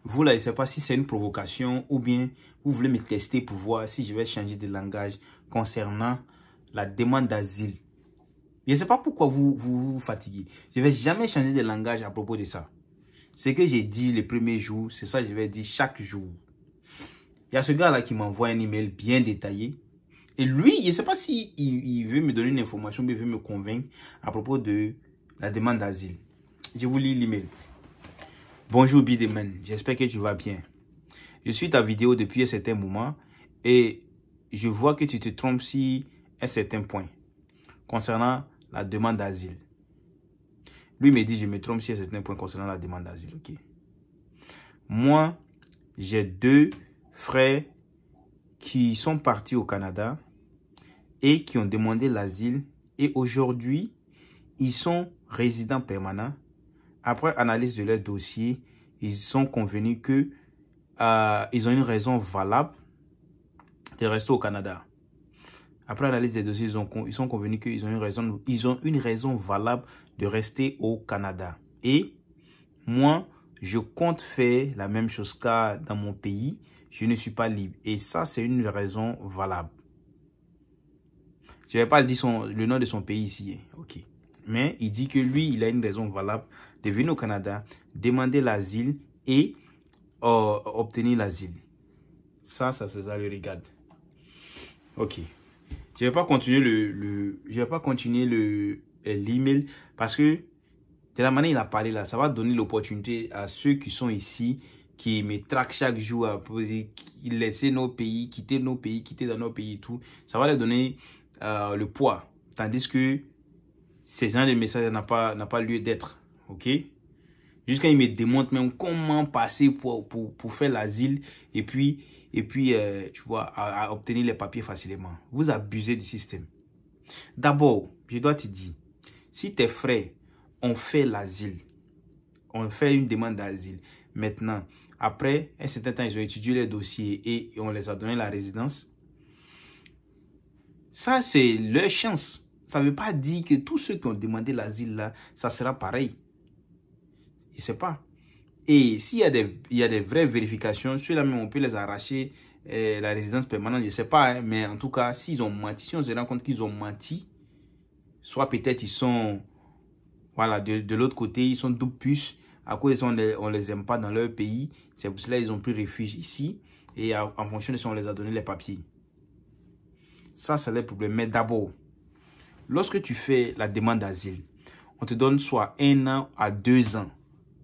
Vous là, je ne sais pas si c'est une provocation ou bien vous voulez me tester pour voir si je vais changer de langage concernant la demande d'asile. Je ne sais pas pourquoi vous fatiguez. Je ne vais jamais changer de langage à propos de ça. Ce que j'ai dit le premier jour, c'est ça que je vais dire chaque jour. Il y a ce gars-là qui m'envoie un email bien détaillé. Et lui, je ne sais pas si il veut me donner une information, mais il veut me convaincre à propos de la demande d'asile. Je vous lis l'email. Bonjour Bideman, j'espère que tu vas bien. Je suis ta vidéo depuis un certain moment et je vois que tu te trompes sur un certain point concernant la demande d'asile. Lui me dit je me trompe sur un certain point concernant la demande d'asile. Ok. Moi, j'ai 2 frères qui sont partis au Canada et qui ont demandé l'asile et aujourd'hui, ils sont résidents permanents. Après analyse de leur dossier, ils sont convenus que ils ont une raison valable de rester au Canada. Après analyse des dossiers, ils sont convenus qu'ils ont une raison valable de rester au Canada. Et moi, je compte faire la même chose car dans mon pays, je ne suis pas libre. Et ça, c'est une raison valable. Je ne vais pas dire le nom de son pays ici. Ok. Mais il dit que lui, il a une raison valable de venir au Canada, demander l'asile et obtenir l'asile. Ça le regarde. Ok. Je ne vais pas continuer l'email parce que de la manière il a parlé là, ça va donner l'opportunité à ceux qui sont ici, qui me traquent chaque jour à poser, qui laissent nos pays, quitter dans nos pays et tout. Ça va leur donner le poids. Tandis que ces gens de messages n'a pas lieu d'être. Ok? Jusqu'à il me démontre même comment passer pour faire l'asile et puis tu vois, à obtenir les papiers facilement. Vous abusez du système. D'abord, je dois te dire, si tes frères ont fait l'asile, ont fait une demande d'asile, maintenant, après un certain temps, ils ont étudié les dossiers et on les a donné la résidence, ça c'est leur chance. Ça ne veut pas dire que tous ceux qui ont demandé l'asile là, ça sera pareil. Je ne sais pas. Et s'il y a des vraies vérifications, ceux-là même on peut les arracher la résidence permanente, je ne sais pas. Hein, mais en tout cas, s'ils ont menti, si on se rend compte qu'ils ont menti, soit peut-être ils sont, voilà, de l'autre côté, ils sont double puces. À cause de ça, on les aime pas dans leur pays. C'est pour cela qu'ils ont pris refuge ici. Et en fonction de ça, on les a donné les papiers. Ça, c'est le problème. Mais d'abord, lorsque tu fais la demande d'asile, on te donne soit 1 an à 2 ans.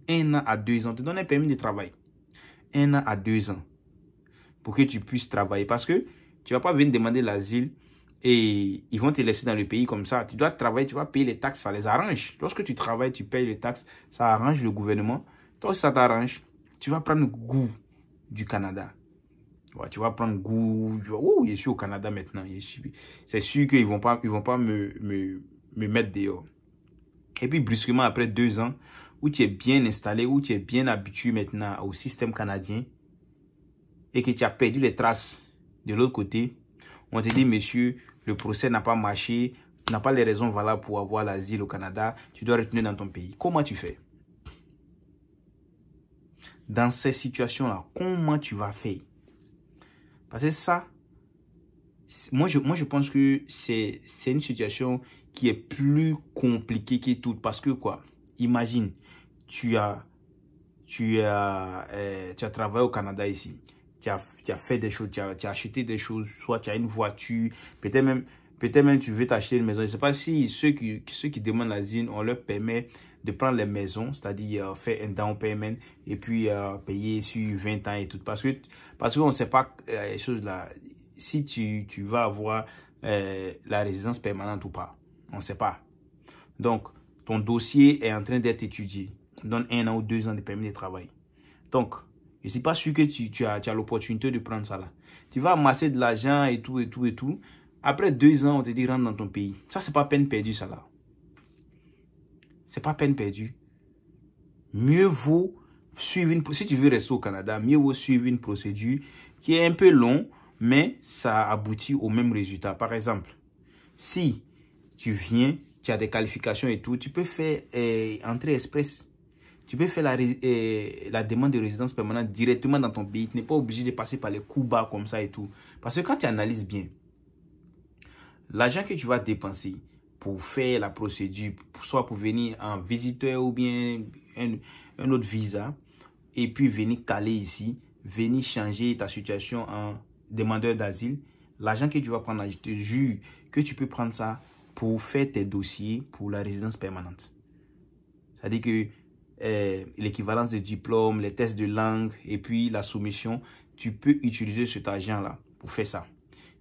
1 an à 2 ans. On te donne un permis de travail. 1 an à 2 ans. Pour que tu puisses travailler. Parce que tu ne vas pas venir demander l'asile et ils vont te laisser dans le pays comme ça. Tu dois travailler, tu vas payer les taxes, ça les arrange. Lorsque tu travailles, tu payes les taxes, ça arrange le gouvernement. Toi, si ça t'arrange, tu vas prendre goût du Canada. Ouais, tu vas prendre goût. Oh, je suis au Canada maintenant. C'est sûr qu'ils ne vont pas me mettre dehors. Et puis, brusquement, après 2 ans, où tu es bien installé, où tu es bien habitué maintenant au système canadien, et que tu as perdu les traces de l'autre côté, on te dit, monsieur, le procès n'a pas marché, tu n'as pas les raisons valables pour avoir l'asile au Canada, tu dois retourner dans ton pays. Comment tu fais? Dans ces situations-là, comment tu vas faire? Parce que ça, moi je pense que c'est une situation qui est plus compliquée que tout. Parce que quoi? Imagine, tu as travaillé au Canada ici. Tu as fait des choses, tu as acheté des choses, soit tu as une voiture, peut-être même tu veux t'acheter une maison. Je ne sais pas si ceux qui demandent l'asile, on leur permet de prendre les maisons, c'est-à-dire faire un down payment et puis payer sur 20 ans et tout. Parce qu'on ne sait pas les choses là, si tu vas avoir la résidence permanente ou pas. On ne sait pas. Donc, ton dossier est en train d'être étudié. On donne 1 an ou 2 ans de permis de travail. Donc, je ne suis pas sûr que tu as l'opportunité de prendre ça là. Tu vas amasser de l'argent et tout. Après 2 ans, on te dit rentre dans ton pays. Ça, c'est pas peine perdue, ça là. C'est pas peine perdue. Mieux vaut suivre si tu veux rester au Canada, mieux vaut suivre une procédure qui est un peu longue, mais ça aboutit au même résultat. Par exemple, si tu viens, tu as des qualifications et tout, tu peux faire entrée express. Tu peux faire la demande de résidence permanente directement dans ton pays. Tu n'es pas obligé de passer par les coups bas comme ça et tout. Parce que quand tu analyses bien, l'argent que tu vas dépenser pour faire la procédure, soit pour venir en visiteur ou bien un autre visa, et puis venir caler ici, venir changer ta situation en demandeur d'asile, l'argent que tu vas prendre, je te jure que tu peux prendre ça pour faire tes dossiers pour la résidence permanente. C'est-à-dire que l'équivalence de diplôme, les tests de langue et puis la soumission, tu peux utiliser cet argent-là pour faire ça.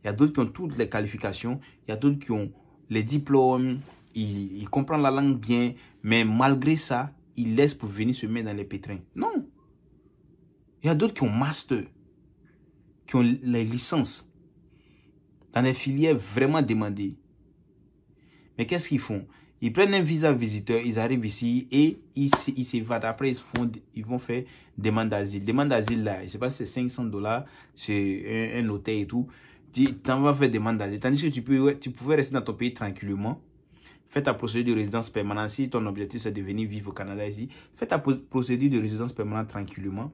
Il y a d'autres qui ont toutes les qualifications, il y a d'autres qui ont les diplômes, ils comprennent la langue bien, mais malgré ça, ils laissent pour venir se mettre dans les pétrins. Non. Il y a d'autres qui ont master, qui ont les licences, dans des filières vraiment demandées. Mais qu'est-ce qu'ils font? Ils prennent un visa visiteur, ils arrivent ici et ils s'évadent. Après, ils vont faire demande d'asile. Demande d'asile, là, je ne sais pas si c'est $500, c'est un hôtel et tout. Tu vas faire demande d'asile. Tandis que tu pouvais rester dans ton pays tranquillement. Fais ta procédure de résidence permanente. Si ton objectif, c'est de venir vivre au Canada ici, fais ta procédure de résidence permanente tranquillement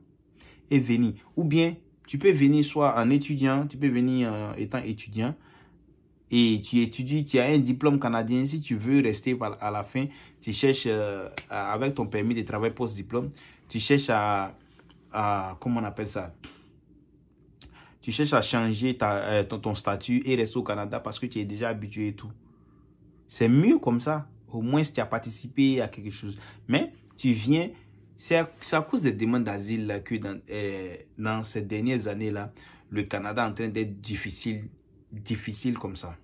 et venir. Ou bien, tu peux venir soit en étudiant, tu peux venir étant étudiant. Et tu étudies, tu as un diplôme canadien. Si tu veux rester à la fin, tu cherches avec ton permis de travail post-diplôme, tu cherches comment on appelle ça? Tu cherches à changer ton statut et rester au Canada parce que tu es déjà habitué et tout. C'est mieux comme ça. Au moins, si tu as participé à quelque chose. Mais tu viens, c'est à cause des demandes d'asile que dans ces dernières années-là, le Canada est en train d'être difficile comme ça.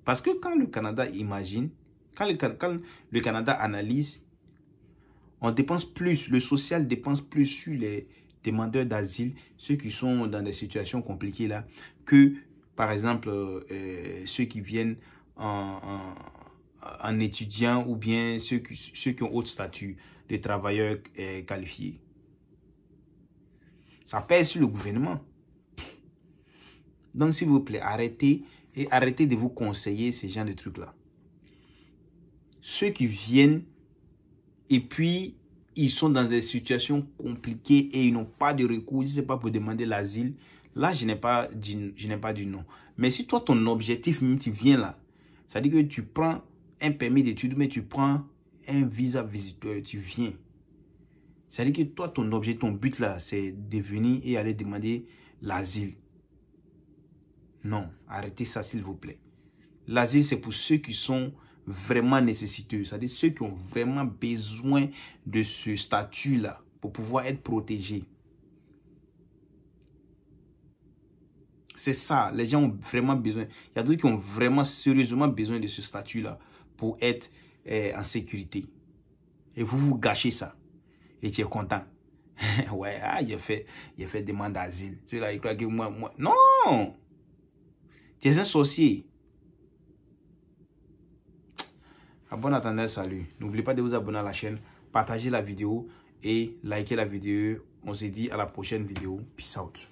Parce que quand le Canada imagine, quand le Canada analyse, on dépense plus, le social dépense plus sur les demandeurs d'asile, ceux qui sont dans des situations compliquées là, que par exemple ceux qui viennent en étudiant ou bien ceux qui ont autre statut de travailleurs qualifiés. Ça pèse sur le gouvernement. Donc, s'il vous plaît, arrêtez de vous conseiller ces genres de trucs-là. Ceux qui viennent et puis ils sont dans des situations compliquées et ils n'ont pas de recours, si ce n'est pas pour demander l'asile, là, je n'ai pas dit non. Mais si toi, ton objectif, même tu viens là, ça veut dire que tu prends un permis d'études, mais tu prends un visa visiteur, tu viens. Ça veut dire que toi, ton objectif, ton but là, c'est de venir et aller demander l'asile. Non, arrêtez ça s'il vous plaît. L'asile, c'est pour ceux qui sont vraiment nécessiteux. C'est-à-dire ceux qui ont vraiment besoin de ce statut-là pour pouvoir être protégés. C'est ça, les gens ont vraiment besoin. Il y a d'autres qui ont vraiment sérieusement besoin de ce statut-là pour être en sécurité. Et vous gâchez ça. Et tu es content. Ouais, il a fait demande d'asile. Celui-là, il croit que moi... Non! Tu es un sorcier. À bon attendant, salut. N'oubliez pas de vous abonner à la chaîne, partager la vidéo et liker la vidéo. On se dit à la prochaine vidéo. Peace out.